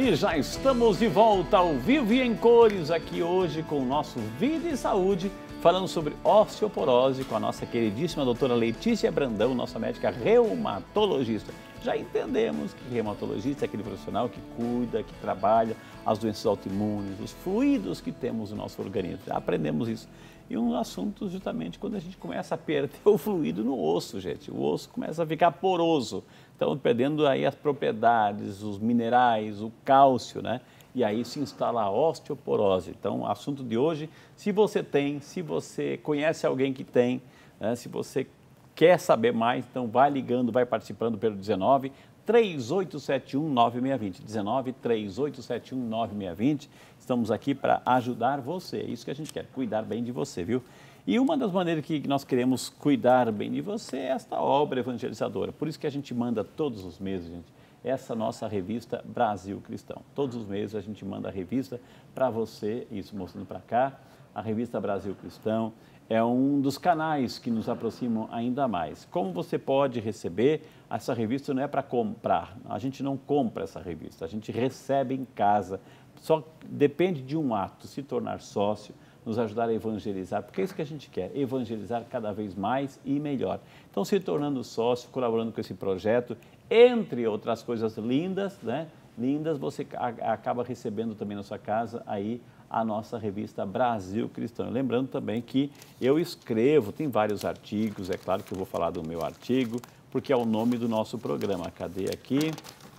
E já estamos de volta ao vivo e em cores aqui hoje com o nosso Vida e Saúde, falando sobre osteoporose com a nossa queridíssima doutora Letícia Brandão, nossa médica reumatologista. Já entendemos que reumatologista é aquele profissional que cuida, que trabalha as doenças autoimunes, os fluidos que temos no nosso organismo. Já aprendemos isso. E um assunto justamente quando a gente começa a perder o fluido no osso, gente. O osso começa a ficar poroso. Então, perdendo aí as propriedades, os minerais, o cálcio, né? E aí se instala a osteoporose. Então, o assunto de hoje, se você tem, se você conhece alguém que tem, né? Se você quer saber mais, então vai ligando, vai participando pelo 19 3871 9620. 19 3871 9620. Estamos aqui para ajudar você. É isso que a gente quer, cuidar bem de você, viu? E uma das maneiras que nós queremos cuidar bem de você é esta obra evangelizadora. Por isso que a gente manda todos os meses, gente, essa nossa revista Brasil Cristão. Todos os meses a gente manda a revista para você, isso mostrando para cá, a revista Brasil Cristão. É um dos canais que nos aproximam ainda mais. Como você pode receber? Essa revista não é para comprar, a gente não compra essa revista, a gente recebe em casa. Só depende de um ato, se tornar sócio, nos ajudar a evangelizar, porque é isso que a gente quer, evangelizar cada vez mais e melhor. Então, se tornando sócio, colaborando com esse projeto, entre outras coisas lindas, né? Lindas, você acaba recebendo também na sua casa aí a nossa revista Brasil Cristão. Lembrando também que eu escrevo, tem vários artigos, é claro que eu vou falar do meu artigo, porque é o nome do nosso programa. Cadê aqui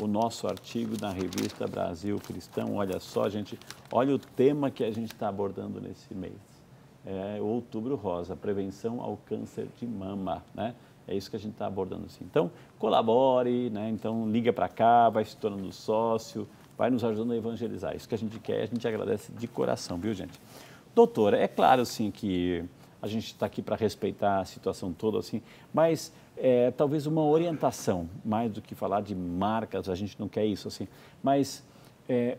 o nosso artigo na revista Brasil Cristão? Olha só, gente, olha o tema que a gente está abordando nesse mês. É Outubro Rosa, prevenção ao câncer de mama, né? É isso que a gente está abordando assim. Então, colabore, né? Então, liga para cá, vai se tornando sócio, vai nos ajudando a evangelizar. Isso que a gente quer, a gente agradece de coração, viu, gente? Doutora, é claro, assim, que a gente está aqui para respeitar a situação toda, assim, mas talvez uma orientação, mais do que falar de marcas, a gente não quer isso, assim, mas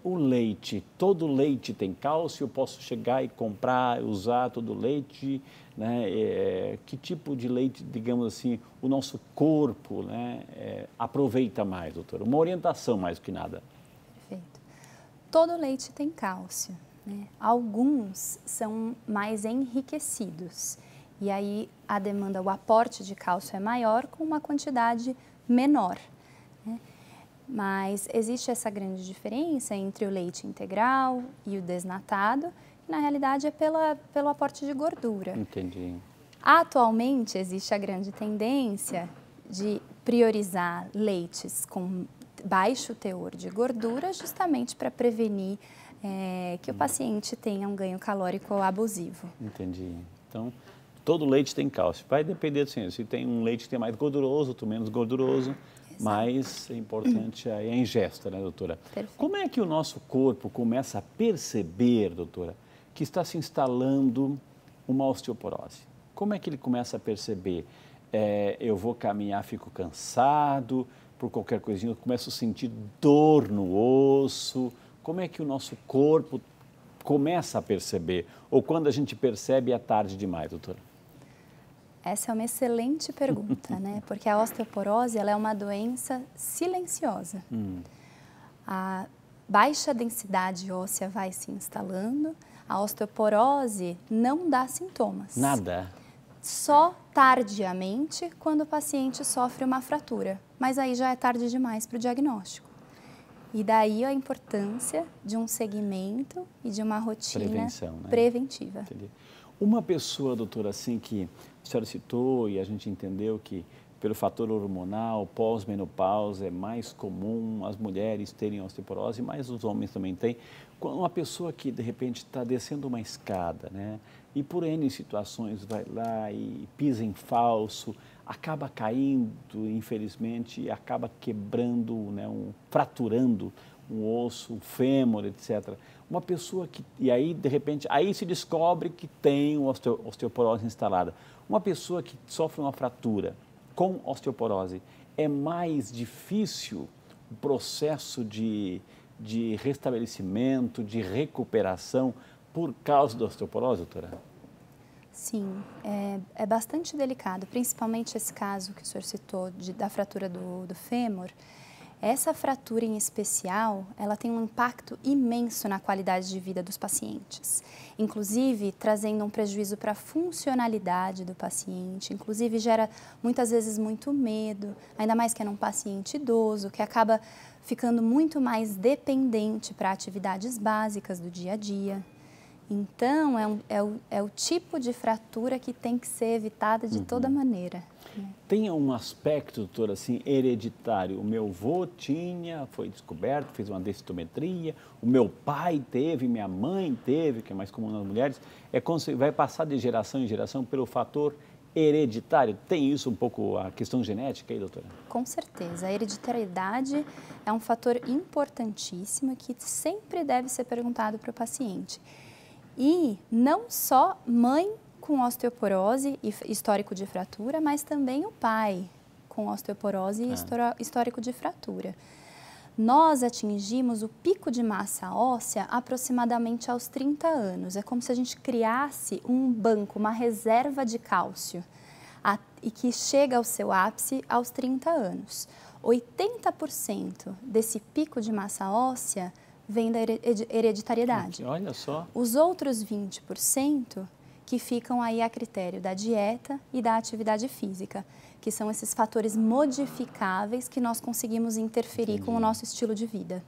o leite, todo leite tem cálcio, eu posso chegar e comprar, usar todo leite, né? Que tipo de leite, digamos assim, o nosso corpo, né, aproveita mais, doutora? Uma orientação mais do que nada. Perfeito. Todo leite tem cálcio, né? Alguns são mais enriquecidos e aí a demanda, o aporte de cálcio é maior com uma quantidade menor, né? Mas existe essa grande diferença entre o leite integral e o desnatado, que na realidade é pelo aporte de gordura. Entendi. Atualmente existe a grande tendência de priorizar leites com baixo teor de gordura, justamente para prevenir que o paciente tenha um ganho calórico abusivo. Entendi. Então, todo leite tem cálcio. Vai depender, assim, se tem um leite que tem mais gorduroso, outro menos gorduroso, mas é importante a ingesta, né, doutora? Perfeito. Como é que o nosso corpo começa a perceber, doutora, que está se instalando uma osteoporose? Como é que ele começa a perceber? Eu vou caminhar, fico cansado, por qualquer coisinha, eu começo a sentir dor no osso. Como é que o nosso corpo começa a perceber? Ou quando a gente percebe é tarde demais, doutora? Essa é uma excelente pergunta, né? Porque a osteoporose ela é uma doença silenciosa. A baixa densidade óssea vai se instalando, a osteoporose não dá sintomas. Nada? Só tardiamente quando o paciente sofre uma fratura, mas aí já é tarde demais para o diagnóstico. E daí a importância de um segmento e de uma rotina preventiva. Entendi. Uma pessoa, doutora, assim que a senhora citou e a gente entendeu que pelo fator hormonal, pós-menopausa, é mais comum as mulheres terem osteoporose, mas os homens também têm. Uma pessoa que, de repente, está descendo uma escada, né? E por N situações vai lá e pisa em falso, acaba caindo, infelizmente, e acaba quebrando, né, fraturando um osso, um fêmur, etc. Uma pessoa que, e aí, de repente, aí se descobre que tem osteoporose instalada. Uma pessoa que sofre uma fratura com osteoporose, é mais difícil o processo de restabelecimento, de recuperação por causa da osteoporose, doutora? Sim, é bastante delicado, principalmente esse caso que o senhor citou da fratura do fêmur. Essa fratura em especial, ela tem um impacto imenso na qualidade de vida dos pacientes, inclusive trazendo um prejuízo para a funcionalidade do paciente, inclusive gera muitas vezes muito medo, ainda mais que é num paciente idoso, que acaba ficando muito mais dependente para atividades básicas do dia a dia. Então, é o tipo de fratura que tem que ser evitada de toda maneira. Tem um aspecto, doutora, assim, hereditário. O meu avô foi descoberto, fez uma densitometria, o meu pai teve, minha mãe teve, que é mais comum nas mulheres. Vai passar de geração em geração pelo fator hereditário. Tem isso um pouco, a questão genética aí, doutora? Com certeza. A hereditariedade é um fator importantíssimo que sempre deve ser perguntado para o paciente. E não só mãe com osteoporose e histórico de fratura, mas também o pai com osteoporose e histórico de fratura. Nós atingimos o pico de massa óssea aproximadamente aos 30 anos. É como se a gente criasse um banco, uma reserva de cálcio, e que chega ao seu ápice aos 30 anos. 80% desse pico de massa óssea vem da hereditariedade. Olha só. Os outros 20% que ficam aí a critério da dieta e da atividade física, que são esses fatores modificáveis que nós conseguimos interferir com o nosso estilo de vida.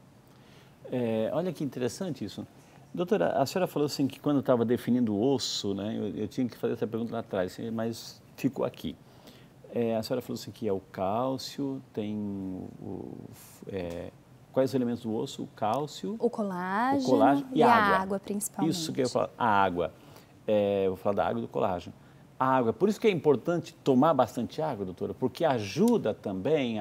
Olha que interessante isso. Doutora, a senhora falou assim que quando estava definindo o osso, né, eu tinha que fazer essa pergunta lá atrás, mas ficou aqui. A senhora falou assim que é o cálcio, tem quais os elementos do osso? O cálcio, o colágeno e a água, principalmente. Isso que eu ia falar, a água. Eu vou falar da água e do colágeno. A água, por isso que é importante tomar bastante água, doutora, porque ajuda também,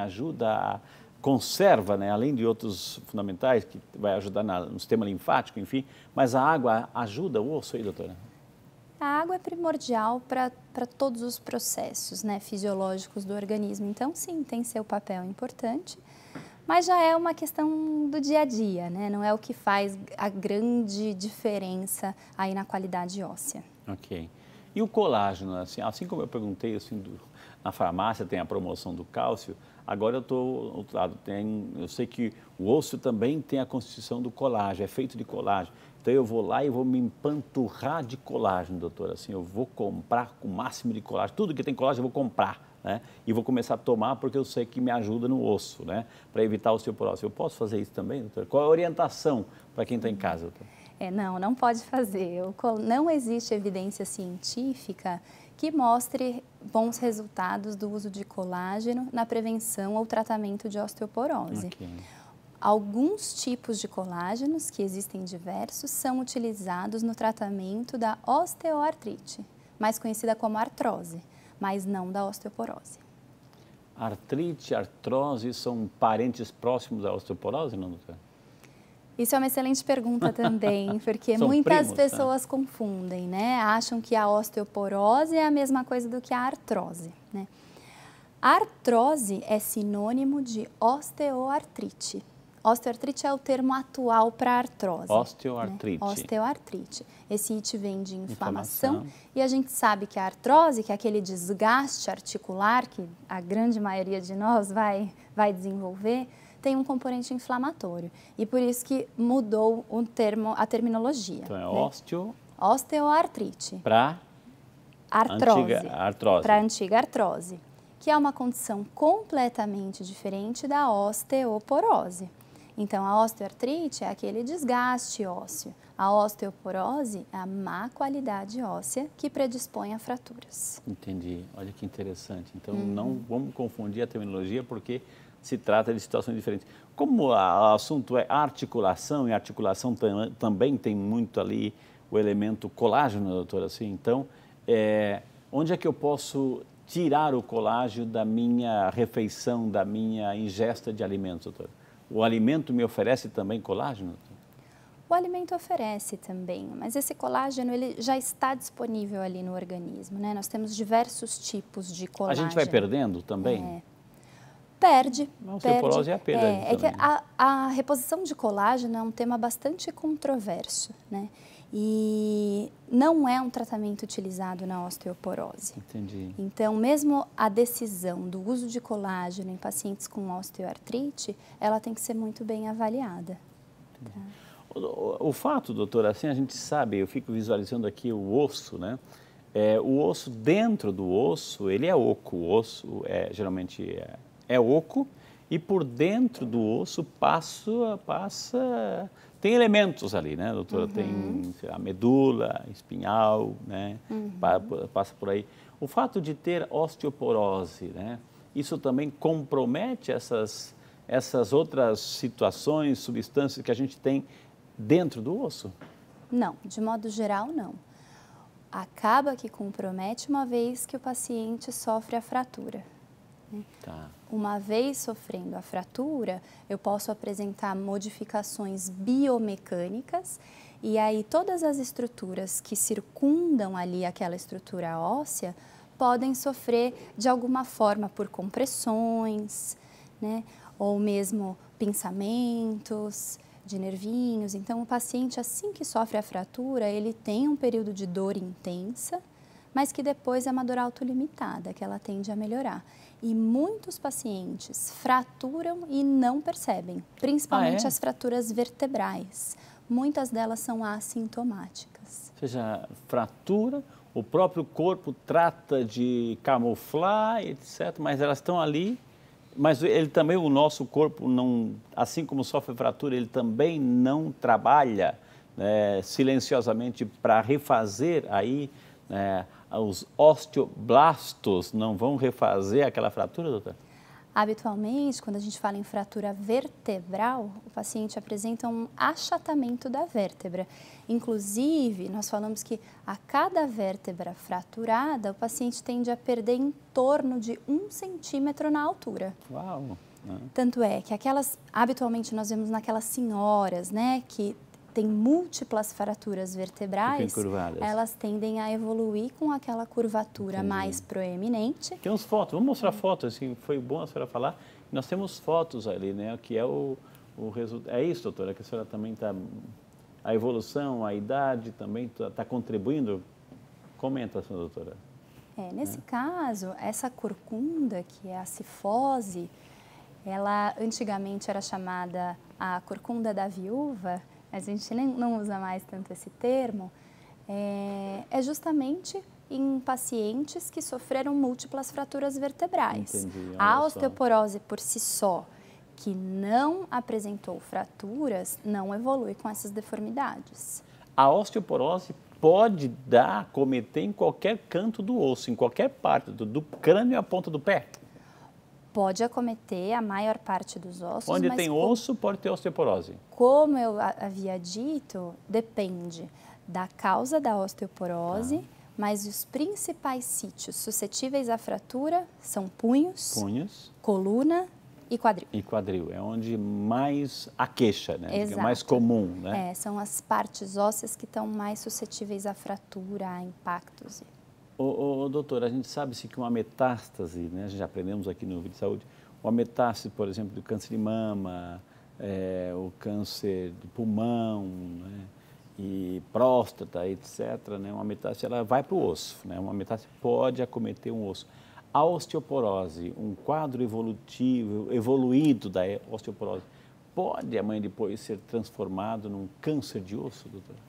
conserva, né, além de outros fundamentais, que vai ajudar no sistema linfático, enfim, mas a água ajuda o osso aí, doutora? A água é primordial para todos os processos, né, fisiológicos do organismo, então sim, tem seu papel importante. Mas já é uma questão do dia a dia, né? Não é o que faz a grande diferença aí na qualidade óssea. Ok. E o colágeno, assim como eu perguntei, assim, na farmácia tem a promoção do cálcio, agora eu estou do outro lado, eu sei que o osso também tem a constituição do colágeno, é feito de colágeno. Então eu vou lá e vou me empanturrar de colágeno, doutora, assim, eu vou comprar com o máximo de colágeno, tudo que tem colágeno eu vou comprar. Né? E vou começar a tomar porque eu sei que me ajuda no osso, né? Para evitar a osteoporose. Eu posso fazer isso também, doutora? Qual é a orientação para quem está em casa, doutora? Não pode fazer. Não existe evidência científica que mostre bons resultados do uso de colágeno na prevenção ou tratamento de osteoporose. Okay. Alguns tipos de colágenos, que existem diversos, são utilizados no tratamento da osteoartrite, mais conhecida como artrose, mas não da osteoporose. Artrite e artrose são parentes próximos da osteoporose, não, doutora? Isso é uma excelente pergunta também, porque muitas pessoas confundem, né? Acham que a osteoporose é a mesma coisa do que a artrose, né? A artrose é sinônimo de osteoartrite. Osteoartrite é o termo atual para artrose. Osteoartrite. Né? Osteoartrite. Esse it vem de inflamação. E a gente sabe que a artrose, que é aquele desgaste articular que a grande maioria de nós vai desenvolver, tem um componente inflamatório. E por isso que mudou a terminologia. Então é osteoartrite. Para artrose. Para antiga artrose, que é uma condição completamente diferente da osteoporose. Então, a osteoartrite é aquele desgaste ósseo. A osteoporose é a má qualidade óssea que predispõe a fraturas. Entendi. Olha que interessante. Então, não vamos confundir a terminologia porque se trata de situações diferentes. Como o assunto é articulação, e a articulação também tem muito ali o elemento colágeno, doutora, assim, então, onde é que eu posso tirar o colágeno da minha refeição, da minha ingesta de alimentos, doutora? O alimento me oferece também colágeno? O alimento oferece também, mas esse colágeno ele já está disponível ali no organismo, né? Nós temos diversos tipos de colágeno. A gente vai perdendo também? Perde. A osteoporose é a perda É que a reposição de colágeno é um tema bastante controverso, né? e não é um tratamento utilizado na osteoporose. Entendi. Então, mesmo a decisão do uso de colágeno em pacientes com osteoartrite, ela tem que ser muito bem avaliada. Tá? O fato, doutora, assim a gente sabe, eu fico visualizando aqui o osso, né? O osso, dentro do osso, ele é oco. O osso geralmente é oco e por dentro do osso passa tem elementos ali, né, doutora? Tem, sei lá, medula, espinhal, né? Passa por aí. O fato de ter osteoporose, né? Isso também compromete essas outras situações, substâncias que a gente tem dentro do osso? Não, de modo geral, não. Acaba que compromete uma vez que o paciente sofre a fratura. Né? Tá. Uma vez sofrendo a fratura, eu posso apresentar modificações biomecânicas e aí todas as estruturas que circundam ali aquela estrutura óssea podem sofrer de alguma forma por compressões, né? Ou mesmo pinçamentos de nervinhos. Então, o paciente, assim que sofre a fratura, ele tem um período de dor intensa, mas que depois é uma dor autolimitada, que ela tende a melhorar. E muitos pacientes fraturam e não percebem, principalmente as fraturas vertebrais. Muitas delas são assintomáticas. Ou seja, fratura, o próprio corpo trata de camuflar, etc., mas elas estão ali. Mas ele também, o nosso corpo, não, assim como sofre fratura, ele também não trabalha silenciosamente para refazer aí, os osteoblastos não vão refazer aquela fratura, doutora? Habitualmente, quando a gente fala em fratura vertebral, o paciente apresenta um achatamento da vértebra. Inclusive, nós falamos que a cada vértebra fraturada, o paciente tende a perder em torno de 1 centímetro na altura. Uau! Tanto é que habitualmente nós vemos naquelas senhoras, né, que tem múltiplas fraturas vertebrais, elas tendem a evoluir com aquela curvatura mais proeminente. Tem uns fotos, vamos mostrar fotos, assim, foi bom a senhora falar. Nós temos fotos ali, né, que é o resultado. É isso, doutora, que a senhora também está... A evolução, a idade também está contribuindo? Comenta, senhora doutora. Nesse caso, essa corcunda, que é a cifose, ela antigamente era chamada a corcunda da viúva, a gente não usa mais tanto esse termo, é justamente em pacientes que sofreram múltiplas fraturas vertebrais. Entendi, a osteoporose por si só, que não apresentou fraturas, não evolui com essas deformidades. A osteoporose pode acometer em qualquer canto do osso, em qualquer parte, do crânio à ponta do pé? Pode acometer a maior parte dos ossos. Onde tem osso, pode ter osteoporose. Como eu havia dito, depende da causa da osteoporose, mas os principais sítios suscetíveis à fratura são punhos, coluna e quadril. E quadril, é onde mais aqueixa, né? Exato. É mais comum, né? São as partes ósseas que estão mais suscetíveis à fratura, a impactos. Doutor, a gente sabe-se que uma metástase, né? A gente já aprendemos aqui no Vida de Saúde, uma metástase, por exemplo, do câncer de mama, o câncer de pulmão, né? E próstata, etc., né? Uma metástase, ela vai para o osso, né? Uma metástase pode acometer um osso. A osteoporose, um quadro evoluído da osteoporose, pode amanhã depois ser transformado num câncer de osso, doutora?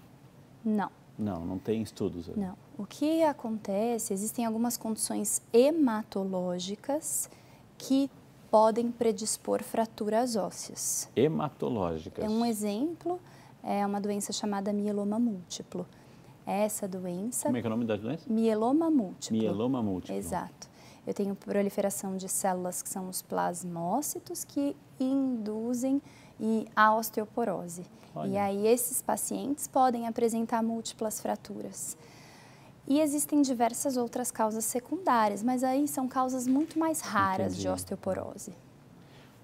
Não. Não tem estudos. Não. O que acontece, existem algumas condições hematológicas que podem predispor fraturas ósseas. Hematológicas? Um exemplo é uma doença chamada mieloma múltiplo. Essa doença... Como é que é o nome da doença? Mieloma múltiplo. Mieloma múltiplo. Exato. Eu tenho proliferação de células que são os plasmócitos que induzem a osteoporose. Olha. E aí esses pacientes podem apresentar múltiplas fraturas. E existem diversas outras causas secundárias, mas aí são causas muito mais raras de osteoporose.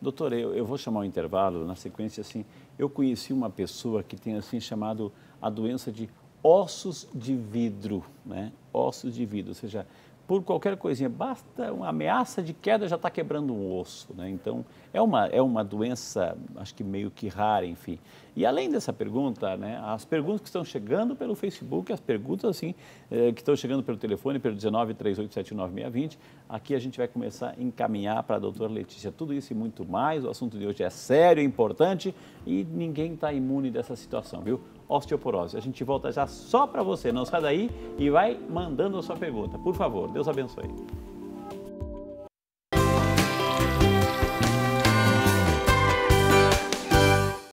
Doutora, eu vou chamar o intervalo, na sequência, assim, eu conheci uma pessoa que tem, assim, chamado a doença de ossos de vidro, né? Ossos de vidro, ou seja, por qualquer coisinha, basta uma ameaça de queda já está quebrando um osso, né? Então, é uma doença, acho que meio que rara, enfim. E além dessa pergunta, né, as perguntas que estão chegando pelo Facebook, as perguntas assim, que estão chegando pelo telefone, pelo 1938799620, aqui a gente vai começar a encaminhar para a doutora Letícia tudo isso e muito mais. O assunto de hoje é sério, é importante e ninguém está imune dessa situação, viu? Osteoporose. A gente volta já só para você, não sai daí e vai mandando a sua pergunta. Por favor, Deus abençoe.